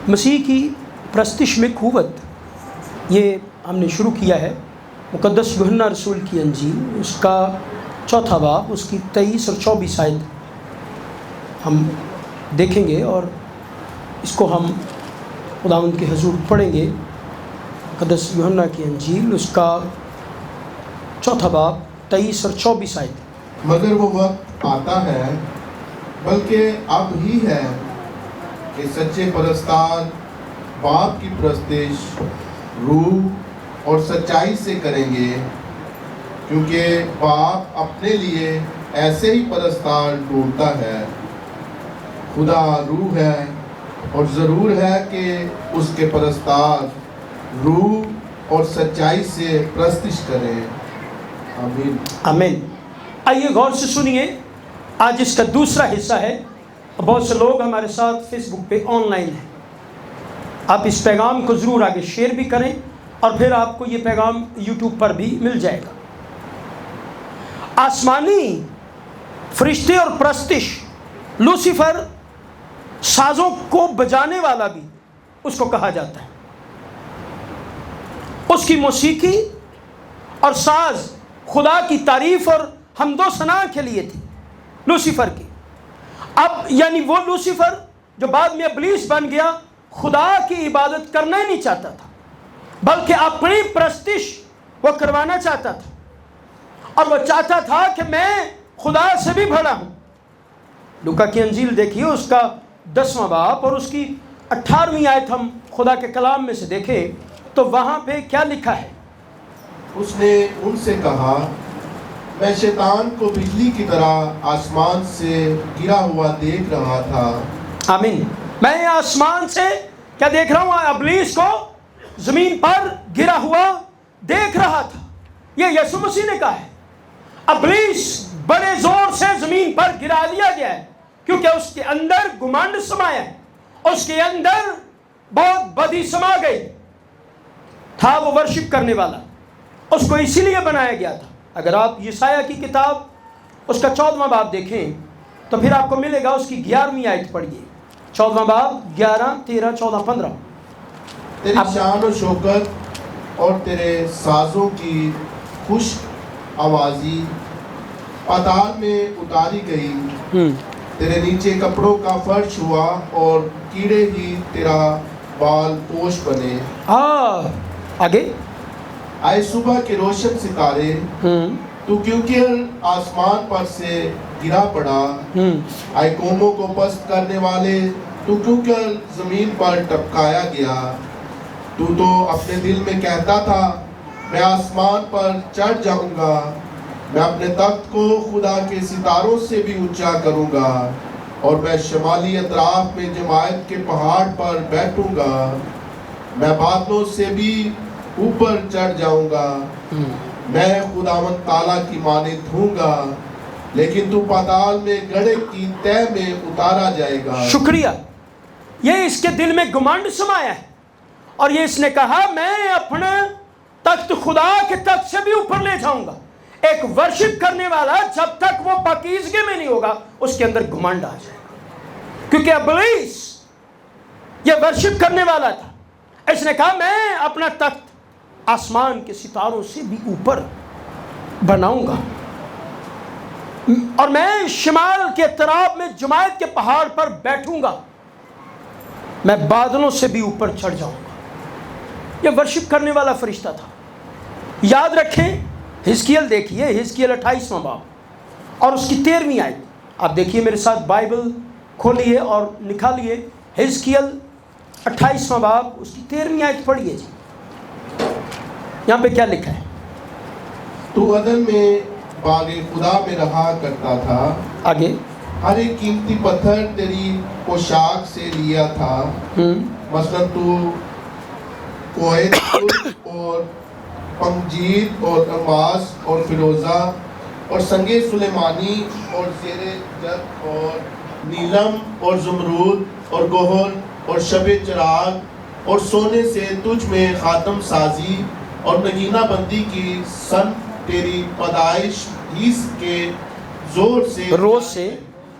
مسیح کی پرستش میں قوت، یہ ہم نے شروع کیا ہے مقدس یوحنا رسول کی انجیل، اس کا 4 باب، اس کی 23 اور 24 آیت ہم دیکھیں گے اور اس کو ہم خداوند کے حضور پڑھیں گے۔ مقدس یوحنا کی انجیل، اس کا 4 باب 23 اور 24 آیت۔ مگر وہ وقت آتا ہے، بلکہ اب ہی ہے، کہ سچے پرستار باپ کی پرستش روح اور سچائی سے کریں گے، کیونکہ باپ اپنے لیے ایسے ہی پرستار ڈھونڈتا ہے۔ خدا روح ہے، اور ضرور ہے کہ اس کے پرستار روح اور سچائی سے پرستش کریں۔ آمین آمین۔ آئیے غور سے سنیے، آج اس کا دوسرا حصہ ہے۔ بہت سے لوگ ہمارے ساتھ فیس بک پہ آن لائن ہیں، آپ اس پیغام کو ضرور آگے شیئر بھی کریں، اور پھر آپ کو یہ پیغام یوٹیوب پر بھی مل جائے گا۔ آسمانی فرشتے اور پرستش، لوسیفر سازوں کو بجانے والا بھی اس کو کہا جاتا ہے۔ اس کی موسیقی اور ساز خدا کی تعریف اور حمد و ثنا کے لیے تھی لوسیفر کی۔ اب یعنی وہ لوسیفر جو بعد میں ابلیس بن گیا، خدا کی عبادت کرنا ہی نہیں چاہتا تھا، بلکہ اپنی پرستش وہ کروانا چاہتا تھا، اور وہ چاہتا تھا کہ میں خدا سے بھی بڑا ہوں۔ لوکا کی انجیل دیکھیے، اس کا 10واں باب اور اس کی 18ویں آیت ہم خدا کے کلام میں سے دیکھیں تو وہاں پہ کیا لکھا ہے؟ اس نے ان سے کہا، میں شیطان کو بجلی کی طرح آسمان سے گرا ہوا دیکھ رہا تھا۔ آمین۔ میں آسمان سے کیا دیکھ رہا ہوں؟ ابلیس کو زمین پر گرا ہوا دیکھ رہا تھا۔ یہ یسوع مسیح نے کہا ہے۔ ابلیس بڑے زور سے زمین پر گرا دیا گیا ہے، کیونکہ اس کے اندر گمنڈ سمایا ہے، اس کے اندر بہت بدی سما گئی تھا۔ وہ ورشپ کرنے والا، اس کو اسی لیے بنایا گیا تھا۔ اگر آپ یسایہ کی کتاب اس کا 14واں باب دیکھیں تو پھر آپ کو ملے گا، اس کی 11ویں آیت پڑھیے، 14واں باب 11، 13، 14، 15۔ تیری شان و شوکت اور تیرے سازوں کی خوش آوازی پاتال میں اتاری گئی، تیرے نیچے کپڑوں کا فرش ہوا اور کیڑے ہی تیرا بال پوش بنے۔ آگے آئے صبح کے روشن ستارے، تو کیونکہ آسمان پر سے گرا پڑا۔ آئے قوموں کو پست کرنے والے، تو کیونکہ زمین پر ٹپکایا گیا۔ تو اپنے دل میں کہتا تھا، میں آسمان پر چڑھ جاؤں گا، میں اپنے تخت کو خدا کے ستاروں سے بھی اونچا کروں گا، اور میں شمالی اطراف میں جماعت کے پہاڑ پر بیٹھوں گا، میں بادلوں سے بھی اوپر چڑھ جاؤں گا، میں خداوند تعالیٰ کی مانند ہوں گا، لیکن تو پاتال میں گڑھے کی تہ میں اتارا جائے گا۔ شکریہ۔ یہ اس کے دل میں گمنڈ سمایا ہے، اور یہ اس نے کہا میں اپنا تخت خدا کے تخت سے بھی اوپر لے جاؤں گا۔ ایک ورشپ کرنے والا جب تک وہ پاکیزگی میں نہیں ہوگا، اس کے اندر گمنڈ آ جائے گا، کیونکہ ابلیس یہ ورشپ کرنے والا تھا۔ اس نے کہا میں اپنا تخت آسمان کے ستاروں سے بھی اوپر بناؤں گا، اور میں شمال کے اطراف میں جماعت کے پہاڑ پر بیٹھوں گا، میں بادلوں سے بھی اوپر چڑھ جاؤں گا۔ یہ ورشپ کرنے والا فرشتہ تھا۔ یاد رکھیں، حزقیل دیکھیے، حزقیل 28واں باب اور اس کی 13ویں آیت۔ آپ دیکھیے میرے ساتھ، بائبل کھولیے اور نکالیے، حزقیل 28واں باب اس کی 13ویں آیت پڑھیے جی۔ یہاں پہ کیا لکھا ہے؟ تو عدن میں باغ خدا میں رہا کرتا تھا، آگے ہر ایک قیمتی پتھر تیری پوشاک سے لیا تھا، مثلا تو کویت اور پنجید اور اماس اور فیروزہ اور سنگ سلیمانی اور زیر جت اور نیلم اور زمرود اور گوہر اور شب چراغ اور سونے سے تجھ میں خاتم سازی اور نگینہ بندی کی سن تیری پیدائش ہی کے زور سے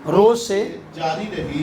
روز سے جاری رہی،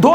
2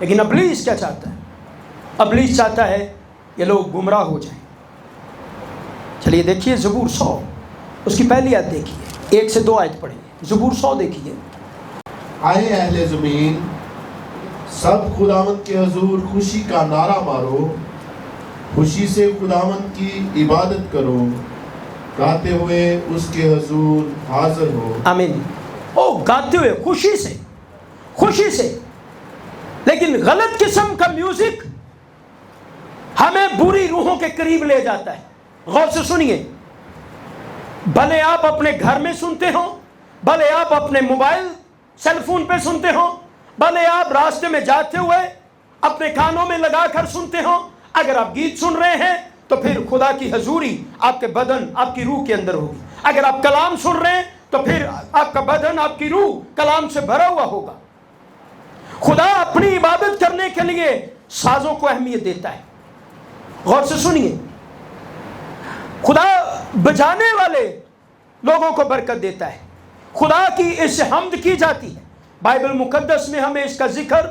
لیکن ابلیس کیا چاہتا ہے؟ ابلیس چاہتا ہے یہ لوگ گمراہ ہو جائیں۔ چلیے دیکھیے زبور 100 اس کی پہلی آیت دیکھیے، 1 سے 2 آیت پڑھیں۔ زبور 100 دیکھیے۔ آئے اہل زمین، سب خداوند کے حضور خوشی کا نعرہ مارو، خوشی سے خداوند کی عبادت کرو، گاتے ہوئے اس کے حضور حاضر ہو۔ آمین۔ او گاتے ہوئے، خوشی سے، خوشی سے۔ لیکن غلط قسم کا میوزک ہمیں بری روحوں کے قریب لے جاتا ہے۔ غور سے سنیے، بھلے آپ اپنے گھر میں سنتے ہو، بھلے آپ اپنے موبائل سیل فون پہ سنتے ہو، بھلے آپ راستے میں جاتے ہوئے اپنے کانوں میں لگا کر سنتے ہو، اگر آپ گیت سن رہے ہیں تو پھر خدا کی حضوری آپ کے بدن، آپ کی روح کے اندر ہوگی۔ اگر آپ کلام سن رہے ہیں تو پھر آپ کا بدن، آپ کی روح کلام سے بھرا ہوا ہوگا۔ خدا اپنی عبادت کرنے کے لیے سازوں کو اہمیت دیتا ہے۔ غور سے سنیے، خدا بجانے والے لوگوں کو برکت دیتا ہے، خدا کی اس سے حمد کی جاتی ہے۔ بائبل مقدس میں ہمیں اس کا ذکر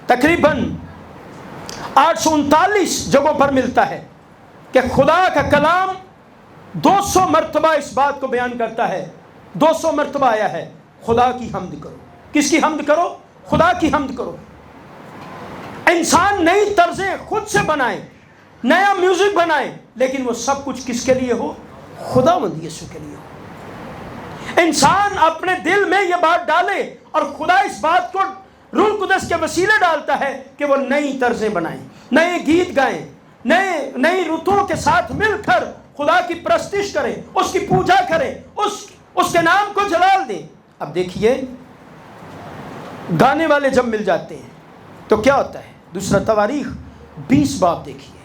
تقریباً 839 جگہوں پر ملتا ہے کہ خدا کا کلام 200 مرتبہ اس بات کو بیان کرتا ہے، 200 مرتبہ آیا ہے خدا کی حمد کرو۔ کس کی حمد کرو؟ خدا کی حمد کرو۔ انسان نئی طرزیں خود سے بنائیں، نیا میوزک بنائیں، لیکن وہ سب کچھ کس کے لیے ہو؟ خداوند یسوع کے لیے ہو۔ انسان اپنے دل میں یہ بات ڈالے اور خدا اس بات کو روح القدس کے وسیلے ڈالتا ہے کہ وہ نئی طرزیں بنائیں، نئے گیت گائیں، نئی رتوں کے ساتھ مل کر خدا کی پرستش کریں، اس کی پوجا کریں، اس کے نام کو جلال دیں۔ اب دیکھیے گانے والے جب مل جاتے ہیں تو کیا ہوتا ہے؟ دوسرا تواریخ 20 باب دیکھیے،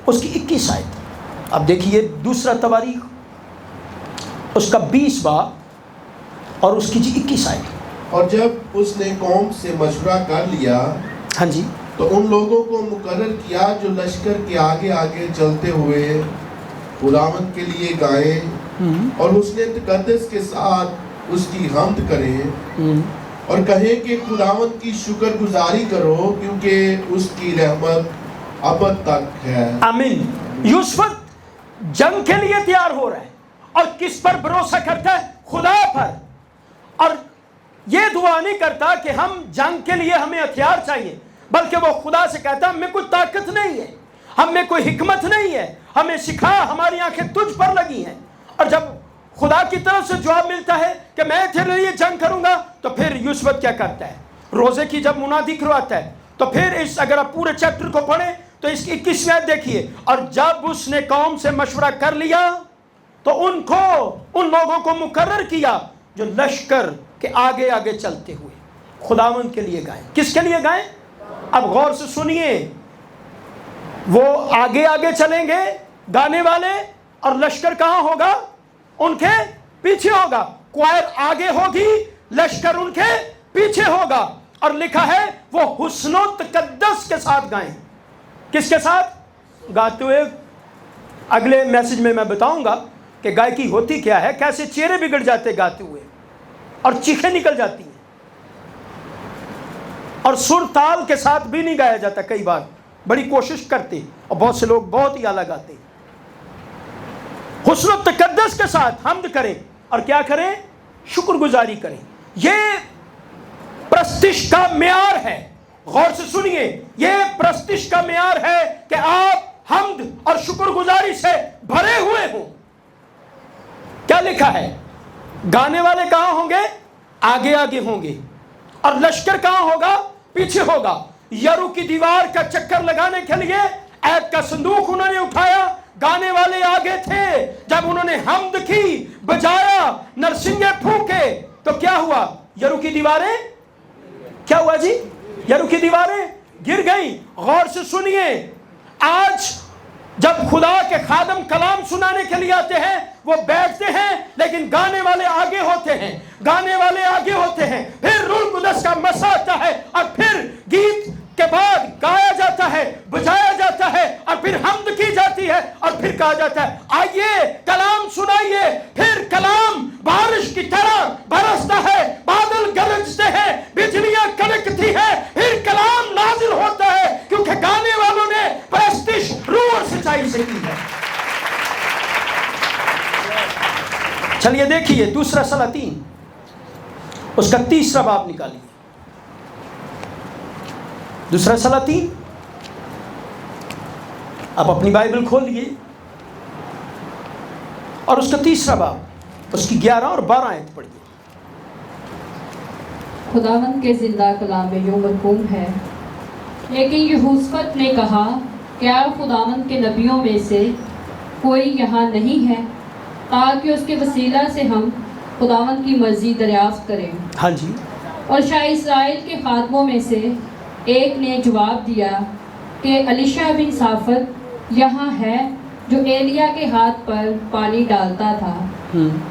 اس کی 21 آیت۔ اب دیکھیے دوسرا تواریخ اس کا 20 باب اور اس کی 21 آیت۔ اور جب اس نے قوم سے مشورہ کر لیا، ہاں جی، تو ان لوگوں کو مقرر کیا جو لشکر کے آگے آگے چلتے ہوئے خداوند کے لیے گائیں اور حسن تقدس کے ساتھ اس کی حمد کریں اور کہیں کہ خداوند کی شکر گزاری کرو کیونکہ اس کی رحمت ابد تک ہے۔ آمین۔ یوسف جنگ کے لیے تیار ہو رہا ہے اور کس پر بھروسہ کرتا ہے؟ خدا پر۔ اور یہ دعا نہیں کرتا کہ ہم جنگ کے لیے ہمیں ہتھیار چاہیے، بلکہ وہ خدا سے کہتا ہمیں کوئی طاقت نہیں ہے، ہمیں کوئی حکمت نہیں ہے، ہمیں سکھا، ہماری آنکھیں تجھ پر لگی ہیں۔ اور جب خدا کی طرف سے جواب ملتا ہے کہ میں تیرے لیے جنگ کروں گا، تو پھر یوسف کیا کرتا ہے؟ روزے کی جب منادی کرواتا ہے تو پھر اگر آپ پورے چیپٹر کو پڑھیں تو اس کی 21ویں آیت دیکھیے۔ اور جب اس نے قوم سے مشورہ کر لیا تو ان لوگوں کو مقرر کیا جو لشکر کے آگے آگے چلتے ہوئے خداوند کے لیے گائیں۔ کس کے لیے گائیں؟ اب غور سے سنیے، وہ آگے آگے چلیں گے گانے والے، اور لشکر کہاں ہوگا؟ ان کے پیچھے ہوگا۔ کوائر آگے ہوگی، لشکر ان کے پیچھے ہوگا۔ اور لکھا ہے وہ حسن و تقدس کے ساتھ گائیں۔ کس کے ساتھ؟ گاتے ہوئے۔ اگلے میسج میں بتاؤں گا کہ گائکی ہوتی کیا ہے، کیسے چہرے بگڑ جاتے گاتے ہوئے اور چیخیں نکل جاتی ہیں، اور سر تال کے ساتھ بھی نہیں گایا جاتا۔ کئی بار بڑی کوشش کرتے اور بہت سے لوگ بہت ہی اعلیٰ گاتے۔ حسن و تقدس کے ساتھ حمد کریں اور کیا کریں؟ شکر گزاری کریں۔ یہ پرستش کا معیار ہے۔ غور سے سنیے، یہ پرستش کا معیار ہے کہ آپ حمد اور شکر گزاری سے بھرے ہوئے ہوں۔ کیا لکھا ہے؟ گانے والے کہاں ہوں گے؟ آگے آگے ہوں گے، اور لشکر کہاں ہوگا؟ پیچھے ہوگا۔ یرو کی دیوار کا چکر لگانے کے لیے عہد کا صندوق انہوں نے اٹھایا، گانے والے آگے تھے۔ جب انہوں نے حمد کی، بجایا، نرسنگے پھونکے تو کیا ہوا؟ یرو کی دیواریں کیا ہوا جی؟ یرو کی دیواریں گر گئیں۔ غور سے سنیے، آج جب خدا کے خادم کلام سنانے کے لیے آتے ہیں وہ بیٹھتے ہیں، لیکن گانے والے آگے ہوتے ہیں، گانے والے آگے ہوتے ہیں۔ پھر روح القدس کا مسا آتا ہے اور پھر گیت کے بعد گایا جاتا ہے، بجایا جاتا ہے، اور پھر حمد کی جاتی ہے، اور پھر کہا جاتا ہے آئیے کلام سنائیے۔ پھر کلام بارش کی طرح برستا ہے، بادل گرجتے ہیں، بجلیاں کڑکتی ہیں، پھر کلام چلیے دیکھیے دوسرا سلاطین اس کا 3 باب نکالیے. دوسرا سلاطین، آپ اپنی بائبل کھولیے اور اس کا 3 باب اس کی 11 اور 12 آیت پڑھیے. خداوند کے زندہ کلام میں یوں مرقوم ہے، لیکن یہوشافط نے کہا، کیا خداوند کے نبیوں میں سے کوئی یہاں نہیں ہے تاکہ اس کے وسیلہ سے ہم خداوند کی مرضی دریافت کریں؟ ہاں جی. اور شاہ اسرائیل کے خادموں میں سے ایک نے جواب دیا کہ الیشع بن صافت یہاں ہے جو ایلیا کے ہاتھ پر پانی ڈالتا تھا.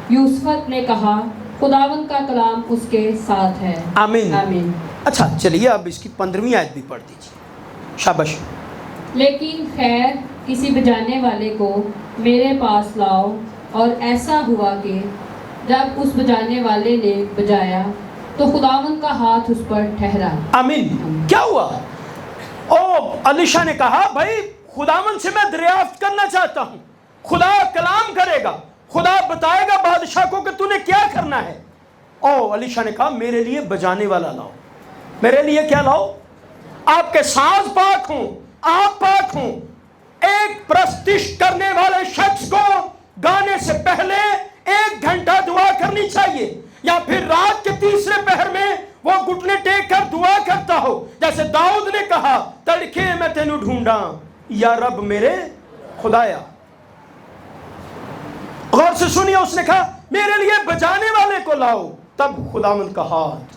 یوسفت نے کہا، خداوند کا کلام اس کے ساتھ ہے. آمین. آمین. اچھا چلیے اب اس کی 15ویں آیت بھی پڑھ دیجیے. شاباش. لیکن خیر کسی بجانے والے کو میرے پاس لاؤ. اور ایسا ہوا کہ جب اس بجانے والے نے بجایا تو خداوند کا ہاتھ اس پر ٹھہرا. آمین. کیا ہوا؟ الیشع نے کہا، بھائی خداوند سے میں دریافت کرنا چاہتا ہوں. خدا کلام کرے گا، خدا بتائے گا بادشاہ کو کہ تو نے کیا کرنا ہے. الیشع نے کہا، میرے لیے بجانے والا لاؤ. میرے لیے کیا لاؤ؟ آپ کے ساز پاک ہوں، آپ پاک ہوں. ایک پرستش کرنے والے شخص کو گانے سے پہلے 1 گھنٹہ دعا کرنی چاہیے، یا پھر رات کے 3 پہر میں وہ گھٹنے ٹیک کر دعا کرتا ہو، جیسے داؤد نے کہا، تڑکے میں تینوں ڈھونڈا یا رب میرے خدایا. غور سے سنیے، اس نے کہا میرے لیے بجانے والے کو لاؤ. تب خداوند کا ہاتھ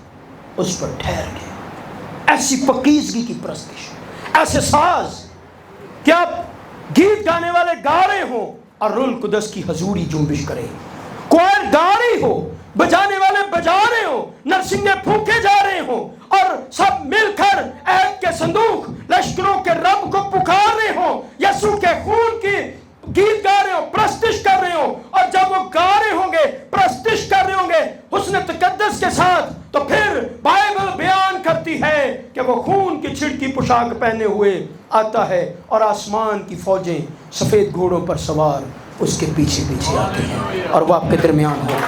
اس پر ٹھہر گیا. ایسی پاکیزگی کی پرستش، ایسے ساز کہ آپ گیت گانے والے گا رہے ہوں اور روح القدس کی حضوری جنبش کرے. کوئر گا رہی ہو، بجانے والے بجا رہے ہوں، نرسنگے پھونکے جا رہے ہوں، اور سب مل کر عہد کے صندوق لشکروں کے رب کو پکار رہے ہوں، یسوع کے خون کی گیت گا رہے ہوں، پرستش کر رہے ہوں. اور جب وہ گا رہے ہوں گے، پرستش کر رہے ہوں گے حسن تقدس کے ساتھ، تو پھر بائبل بیان کرتی ہے کہ وہ خون کی چھڑکی پوشاک پہنے ہوئے آتا ہے اور آسمان کی فوجیں سفید گھوڑوں پر سوار اس کے پیچھے پیچھے آتے ہیں اور وہ آپ کے درمیان ہو.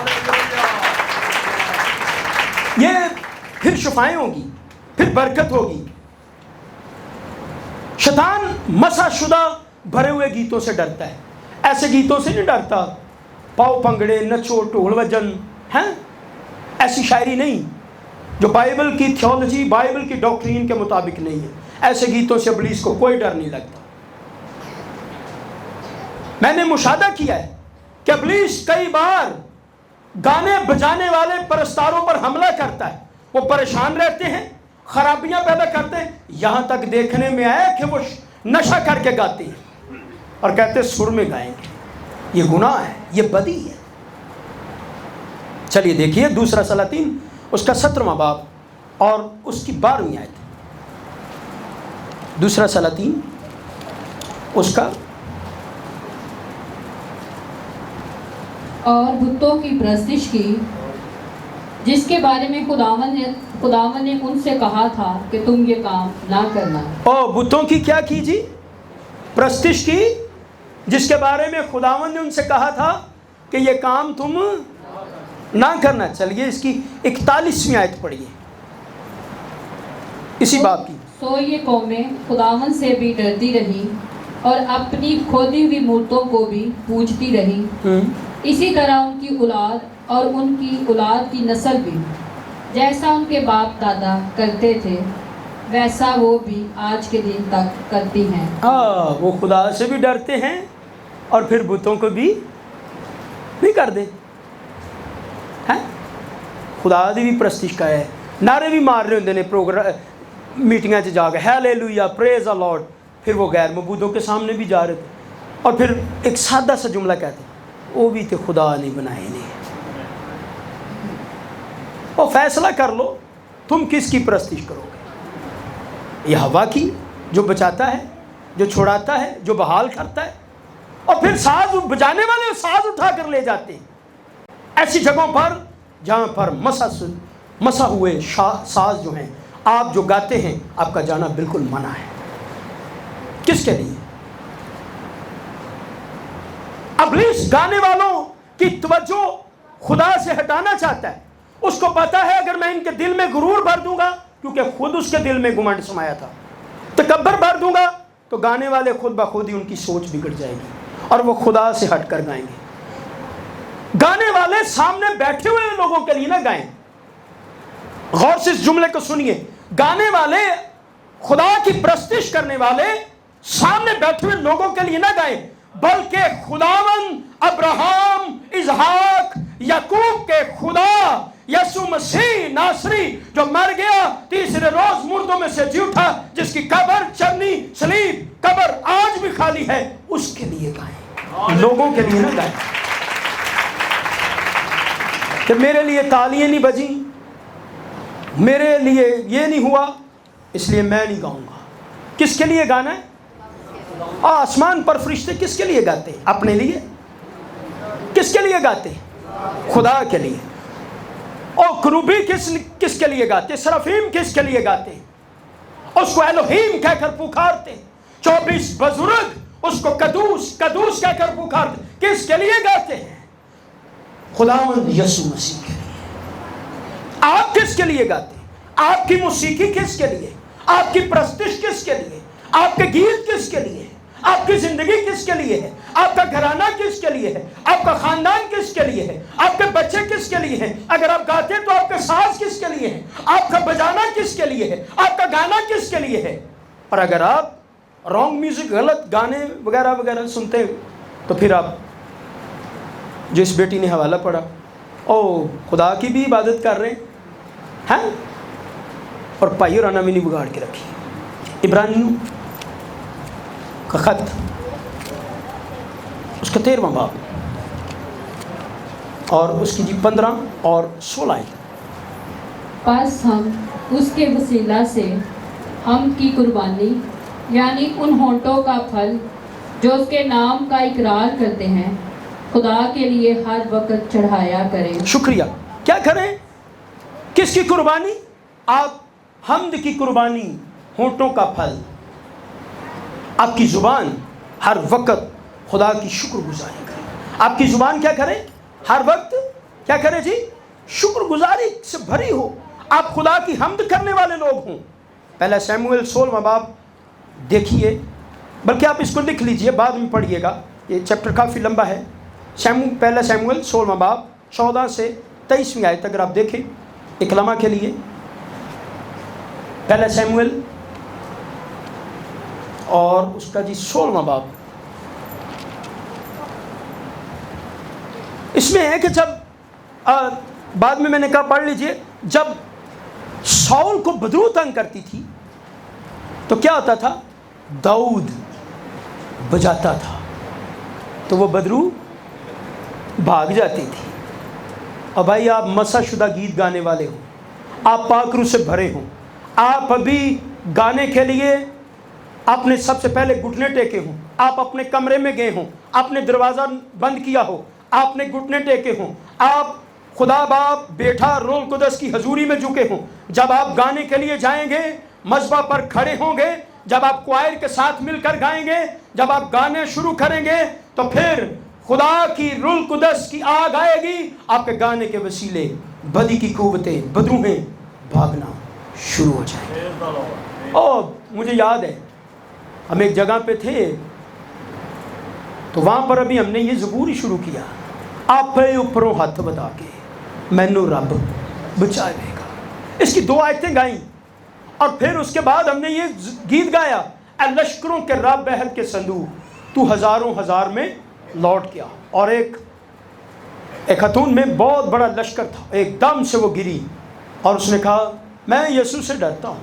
یہ پھر شفائیں ہوگی، پھر برکت ہوگی. شیطان مسا شدہ بھرے ہوئے گیتوں سے ڈرتا ہے. ایسے گیتوں سے نہیں ڈرتا، پاؤ پنگڑے، نچو ٹول وجن ہیں، ایسی شاعری نہیں جو بائبل کی تھیولوجی، بائبل کی ڈاکٹرین کے مطابق نہیں ہے. ایسے گیتوں سے ابلیس کو کوئی ڈر نہیں لگتا. میں نے مشاہدہ کیا ہے کہ ابلیس کئی بار گانے بجانے والے پرستاروں پر حملہ کرتا ہے. وہ پریشان رہتے ہیں، خرابیاں پیدا کرتے ہیں، یہاں تک دیکھنے میں آیا کہ وہ نشہ کر کے گاتے ہیں اور کہتے ہیں سر میں گائیں گے. یہ گناہ ہے، یہ بدی ہے. چلیے دیکھیے دوسرا سلاطین اس کا 17واں باب اور اس کی 12ویں آیت. دوسرا سلاطین اس کا اور بتوں کی پرستش کی، جس کے بارے میں خداوند نے ان سے کہا تھا کہ تم یہ کام نہ کرنا. بتوں کی کیا کی جی؟ پرستش کی، جس کے بارے میں خداوند نے ان سے کہا تھا کہ یہ کام تم نہ کرنا. چلیے اس کی 41ویں آیت پڑھیے اسی باب کی. سو یہ قومیں خداوند سے بھی ڈرتی رہی اور اپنی کھودی ہوئی مورتوں کو بھی پوجتی رہی. اسی طرح ان کی اولاد اور ان کی اولاد کی نسل بھی جیسا ان کے باپ دادا کرتے تھے ویسا وہ بھی آج کے دن تک کرتی ہیں. وہ خدا سے بھی ڈرتے ہیں اور پھر بتوں کو بھی نہیں کر دیں. خدا دی بھی پرستش کا ہے. نعرے بھی مار رہے ہوندے نے پروگرام میٹنگاں چ جا کے ہیلیلویا پریز دی لارڈ. پھر وہ غیر معبودوں کے سامنے بھی جا رہے تھے اور پھر ایک سادہ سا جملہ کہتے وہ بھی تو خدا نہیں بنائے نے. وہ فیصلہ کر لو تم کس کی پرستش کرو گے. یہ ہوا کی جو بچاتا ہے، جو چھڑاتا ہے، جو بحال کرتا ہے، اور پھر ساز بجانے والے ساز اٹھا کر لے جاتے ہیں ایسی جگہوں پر جہاں پر مسا ہوئے ساز جو ہیں آپ جو گاتے ہیں آپ کا جانا بالکل منع ہے. کس کے لیے؟ ابلیس گانے والوں کی توجہ خدا سے ہٹانا چاہتا ہے. اس کو پتا ہے اگر میں ان کے دل میں غرور بھر دوں گا، کیونکہ خود اس کے دل میں گھمنڈ سمایا تھا، تکبر بھر دوں گا تو گانے والے خود بخود ہی ان کی سوچ بگڑ جائے گی اور وہ خدا سے ہٹ کر گائیں گے. گانے والے سامنے بیٹھے ہوئے لوگوں کے لیے نہ گائیں. غور سے اس جملے کو سنیے. گانے والے، خدا کی پرستش کرنے والے سامنے بیٹھے ہوئے لوگوں کے لیے نہ گائیں، بلکہ خداوند ابراہیم، اسحاق، یعقوب کے خدا یسوع مسیح ناصری جو مر گیا، تیسرے روز مردوں میں سے جی اٹھا، جس کی قبر، چرنی، صلیب، قبر آج بھی خالی ہے، اس کے لیے گائیں، لوگوں کے لیے نہ گائیں. کہ میرے لیے تالیاں نہیں بجیں، میرے لیے یہ نہیں ہوا اس لیے میں نہیں گاؤں گا. کس کے لیے گانا ہے؟ آسمان پر فرشتے کس کے لیے گاتے؟ اپنے لیے. کس کے لیے گاتے؟ خدا کے لیے. اور کروبی کس کے لیے گاتے؟ سرافیم کس کے لیے گاتے؟ اس کو الوہیم کہہ کر پکارتے. 24 بزرگ اس کو قدوس قدوس کہہ کر پکارتے. کس کے لیے گاتے ہیں؟ خداوند یسوع مسیح کے لیے. آپ کس کے لیے گاتے ہیں؟ آپ کی موسیقی کس کے لیے؟ آپ کی پرستش کس کے لیے؟ آپ کے گیت کس کے لیے؟ آپ کی زندگی کس کے لیے ہے؟ آپ کا گھرانہ کس کے لیے ہے؟ آپ کا خاندان کس کے لیے ہے؟ آپ کے بچے کس کے لیے ہیں؟ اگر آپ گاتے تو آپ کے ساز کس کے لیے ہے؟ آپ کا بجانا کس کے لیے ہے؟ آپ کا گانا کس کے لیے ہے؟ اور اگر آپ رانگ میوزک، غلط گانے وغیرہ وغیرہ سنتے ہیں تو پھر آپ جس بیٹی نے حوالہ پڑھا، او خدا کی بھی عبادت کر رہے ہیں اور پائی اور انا بھی نہیں بگاڑ کے رکھی. عبرانیوں کا خط اس کا 13واں باب اور اس کی 15 اور 16 آیت. پس ہم اس کے وسیلہ سے ہم کی قربانی یعنی ان ہونٹوں کا پھل جو اس کے نام کا اقرار کرتے ہیں خدا کے لیے ہر وقت چڑھایا کریں. شکریہ. کیا کریں؟ کس کی قربانی؟ آپ حمد کی قربانی، ہونٹوں کا پھل. آپ کی زبان ہر وقت خدا کی شکر گزاری کرے. آپ کی زبان کیا کرے؟ ہر وقت کیا کرے جی؟ شکر گزاری سے بھری ہو. آپ خدا کی حمد کرنے والے لوگ ہوں. پہلا سیموئیل 16واں باب دیکھیے، بلکہ آپ اس کو لکھ لیجئے، بعد میں پڑھیے گا، یہ چیپٹر کافی لمبا ہے. پہلا سیموئیل 16واں باب 14 سے 23ویں آیت اگر آپ دیکھیں ایک لمحہ کے لیے. پہلا سیموئیل اور اس کا 16واں باب. اس میں ہے کہ جب بعد میں نے کہا پڑھ لیجئے، جب ساؤل کو بدرو تنگ کرتی تھی تو کیا ہوتا تھا؟ داؤد بجاتا تھا تو وہ بدرو بھاگ جاتی تھی. اور بھائی آپ مسح شدہ گیت گانے والے ہوں، آپ پاک روح سے بھرے ہوں، آپ ابھی گانے کے لیے آپ نے سب سے پہلے گھٹنے ٹیکے ہوں، آپ اپنے کمرے میں گئے ہوں، آپ نے دروازہ بند کیا ہو، آپ نے گھٹنے ٹیکے ہوں، آپ خدا باپ بیٹا روح القدس کی حضوری میں جھکے ہوں. جب آپ گانے کے لیے جائیں گے، مذبح پر کھڑے ہوں گے، جب آپ کوائر کے ساتھ مل کر گائیں گے، جب آپ گانے شروع کریں گے تو پھر خدا کی روح القدس کی آگ آئے گی. آپ کے گانے کے وسیلے بدی کی قوتیں، بدروہیں بھاگنا شروع ہو جائیں گے. اور مجھے یاد ہے ہم ایک جگہ پہ تھے تو وہاں پر ابھی ہم نے یہ زبور ہی شروع کیا، آپ پہ اوپروں ہاتھ بتا کے مینو رب بچائے گا. اس کی 2 آیتیں گائیں اور پھر اس کے بعد ہم نے یہ گیت گایا، اے لشکروں کے رب بہر کے صندوق تو ہزاروں ہزار میں لوٹ گیا. اور ایک خاتون میں بہت بڑا لشکر تھا، ایک دم سے وہ گری اور اس نے کہا میں یسوع سے ڈرتا ہوں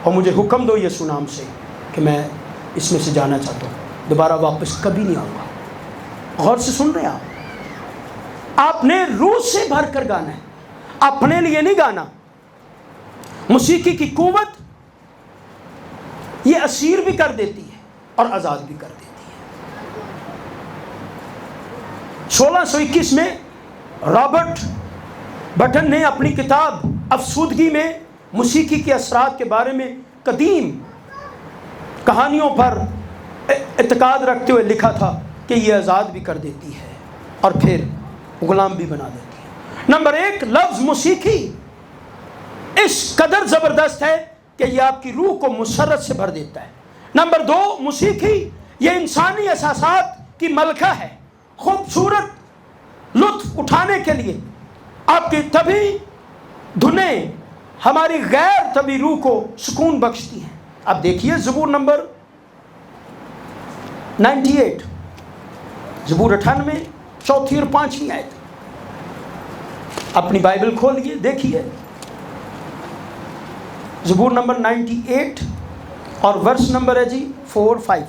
اور مجھے حکم دو یسوع نام سے کہ میں اس میں سے جانا چاہتا ہوں، دوبارہ واپس کبھی نہیں آؤں گا. غور سے سن رہے ہیں آپ نے روح سے بھر کر گانا ہے، اپنے لیے نہیں گانا. موسیقی کی قوت یہ اسیر بھی کر دیتی ہے اور آزاد بھی کر دیتی ہے. 1621 میں رابرٹ بٹن نے اپنی کتاب افسودگی میں موسیقی کے اثرات کے بارے میں قدیم کہانیوں پر اعتقاد رکھتے ہوئے لکھا تھا کہ یہ آزاد بھی کر دیتی ہے. اور پھر غلام بھی بنا دیتی ہے۔ نمبر 1، لفظ موسیقی اس قدر زبردست ہے کہ یہ آپ کی روح کو مسرت سے بھر دیتا ہے۔ نمبر 2، موسیقی یہ انسانی احساسات کی ملکہ ہے، خوبصورت لطف اٹھانے کے لیے آپ کی طبی دھنیں ہماری غیر طبی روح کو سکون بخشتی ہیں۔ اب دیکھیے زبور نمبر 98، زبور 98 4 اور 5 آیت، اپنی بائبل کھولیے دیکھیے۔ زبور نمبر 98 اور ورس نمبر ہے جی 4 5۔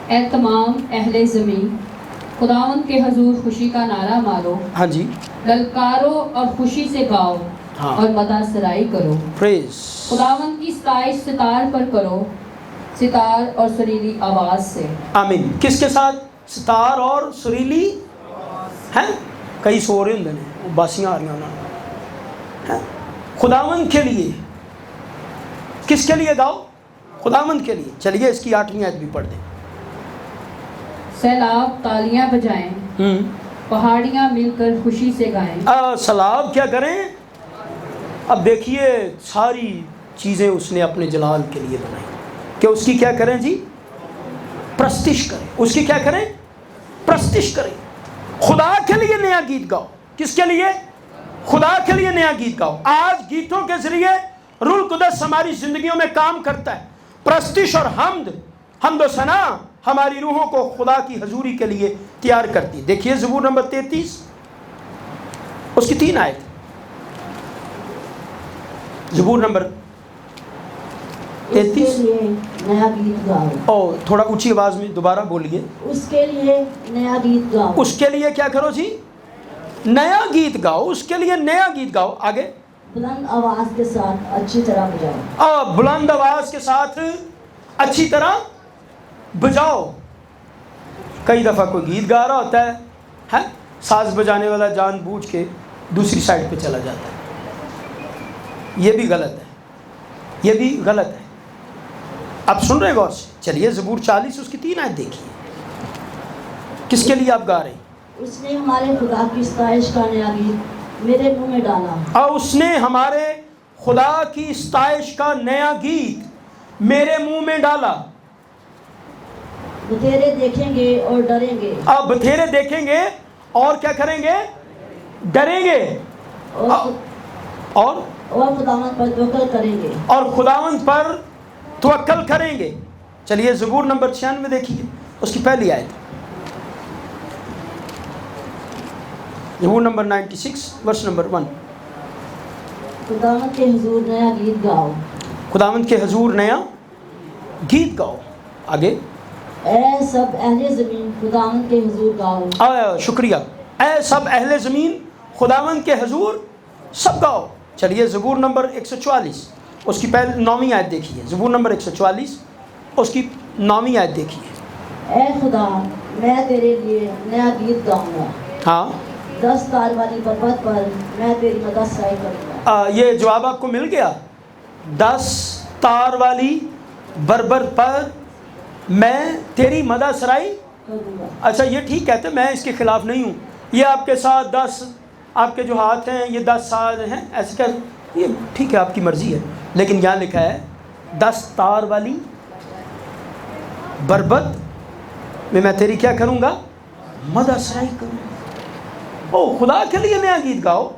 اے تمام اہل زمین، خداوند کے حضور خوشی کا نعرہ مارو، ہاں جی، للکارو اور خوشی سے گاؤ اور مدح سرائی کرو۔ پریز خداوند کی ستائش ستار پر کرو، ستار اور سریلی آواز سے۔ آمین۔ کس کے ساتھ؟ ستار اور سریلی ہیں، کئی سو رہے ہیں، باسیاں آ رہی ہیں۔ خداوند کے لیے، کس کے لیے گاؤ؟ خداوند کے لیے۔ چلیے اس کی 8ویں آیت بھی پڑھ دیں۔ سیلاب تالیاں بجائیں، پہاڑیاں مل کر خوشی سے گائیں۔ سیلاب کیا کریں؟ اب دیکھیے ساری چیزیں اس نے اپنے جلال کے لیے بنائی کہ اس کی کیا کریں جی؟ پرستش کریں۔ اس کی کیا کریں؟ پرستش کریں۔ خدا کے لیے نیا گیت گاؤ۔ کس کے لیے؟ خدا کے لیے نیا گیت گاؤ۔ آج گیتوں کے ذریعے روح القدس ہماری زندگیوں میں کام کرتا ہے۔ پرستش اور حمد و ثنا ہماری روحوں کو خدا کی حضوری کے لیے تیار کرتی ہے۔ دیکھیے زبور نمبر 33 اس کی 3 آیت۔ زبور نمبر 33 اس کے لیے نیا گیت گاؤ۔ او تھوڑا اونچی آواز میں دوبارہ بولیے۔ اس کے لیے نیا گیت گاؤ۔ اس کے لیے کیا کرو جی؟ نیا گیت گاؤ۔ اس کے لیے نیا گیت گاؤ۔ آگے بلند آواز کے ساتھ اچھی طرح بجاؤ۔ بلند آواز کے ساتھ اچھی طرح بجاؤ۔ کئی دفعہ کوئی گیت گا رہا ہوتا ہے، ساز بجانے والا جان بوجھ کے دوسری سائڈ پہ چلا جاتا ہے۔ یہ بھی غلط ہے، یہ بھی غلط ہے۔ آپ سن رہے غور سے؟ چلیے زبور 40 اس کی 3 آیت دیکھیے۔ کس کے لیے آپ گا رہے ہیں؟ اس نے ہمارے خدا کی ستائش کا نیا گیت میرے منہ میں ڈالا۔ اور اس نے ہمارے خدا کی ستائش کا نیا گیت میرے منہ میں ڈالا۔ بتھیرے دیکھیں گے اور ڈریں گے۔ آپ بتھیرے دیکھیں گے اور کیا کریں گے؟ ڈریں گے۔ اور خداوند پر توکل کریں گے۔ اور خداوند پر توکل کریں گے۔ چلیے زبور نمبر 96 دیکھیے اس کی پہلی آیت۔ زبور نمبر 96 ورس نمبر 1۔ خداوند کے حضور نیا گیت گاؤ۔ خداوند کے حضور نیا گیت گاؤ۔ آگے اے سب اہل زمین خداوند کے حضور گاؤ۔ شکریہ۔ اے سب اہل زمین خداوند کے حضور سب گاؤ۔ چلیے زبور نمبر 144 اس کی پہلی 9ویں آیت دیکھیے۔ زبور نمبر 144 اس کی 9ویں آیت دیکھیے۔ اے خدا میں تیرے لیے نیا گیت گاؤں گا۔ ہاں 10 تار والی پربت پر میں تیری مدح سرائی کروں گا۔ یہ جواب آپ کو مل گیا۔ 10 تار والی بربر پر میں تیری مدح سرائی کروں گا۔ اچھا یہ ٹھیک کہتے ہیں، میں اس کے خلاف نہیں ہوں۔ یہ آپ کے ساتھ 10 آپ کے جو ہاتھ ہیں یہ 10 ساز ہیں، ایسے کہ یہ ٹھیک ہے، آپ کی مرضی ہے، لیکن یہاں لکھا ہے 10 تار والی بربت میں تیری کیا کروں گا؟ مدح سرائی کروں گا۔ او خدا کے لیے نیا گیت گاؤ۔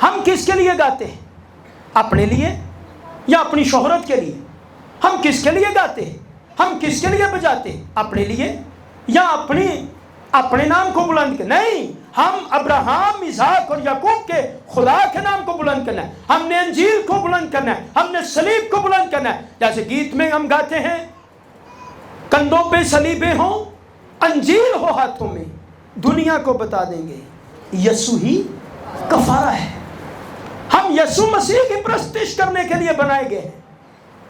ہم کس کے لیے گاتے ہیں؟ اپنے لیے یا اپنی شہرت کے لیے؟ ہم کس کے لیے گاتے ہیں؟ ہم کس کے لیے بجاتے ہیں؟ اپنے لیے یا اپنے نام کو بلند کرنا؟ نہیں، ہم ابراہیم، اسحاق اور یعقوب کے خدا کے نام کو بلند کرنا ہے۔ ہم نے انجیل کو بلند کرنا ہے، ہم نے صلیب کو بلند کرنا ہے۔ جیسے گیت میں ہم گاتے ہیں، کندھوں پہ صلیبیں ہوں، انجیل ہو ہاتھوں میں، دنیا کو بتا دیں گے یسوع ہی کفارہ ہے۔ ہم یسوع مسیح کی پرستش کرنے کے لیے بنائے گئے ہیں۔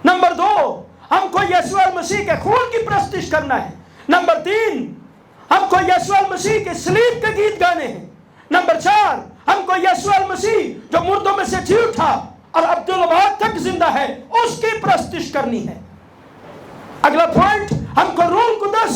نمبر 2، ہم کو یسوع المسیح کے خون کی پرستش کرنا ہے۔ نمبر 3، ہم کو یسوع المسیح کے صلیب کے گیت گانے ہیں۔ نمبر 4، ہم کو یسوع المسیح جو مردوں میں سے جی اٹھا اور عبدالآباد تک زندہ ہے اس کی پرستش کرنی ہے۔ اگلا پوائنٹ، ہم کو روح القدس